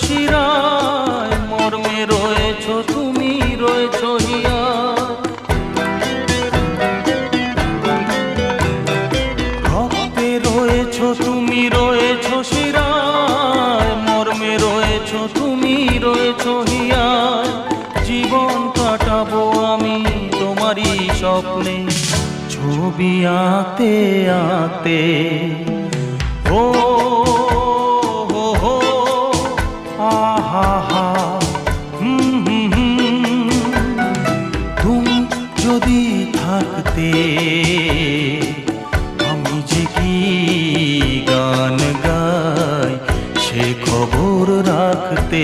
শিরায়, মর্মে রয়েছ তুমি, রয়েছ হিয়ায়। রক্তে রয়েছ তুমি, রয়েছ শিরায়, মর্মে রয়েছ তুমি, রয়েছ হিয়ায়। জীবন কাটাবো আমি তোমারই স্বপ্নে, ছবি আঁকতে আঁকতে। ও হো হো, আহা হা, তুমি যদি থাকতে আমি যে কি গান গাই সে খবর রাখতে।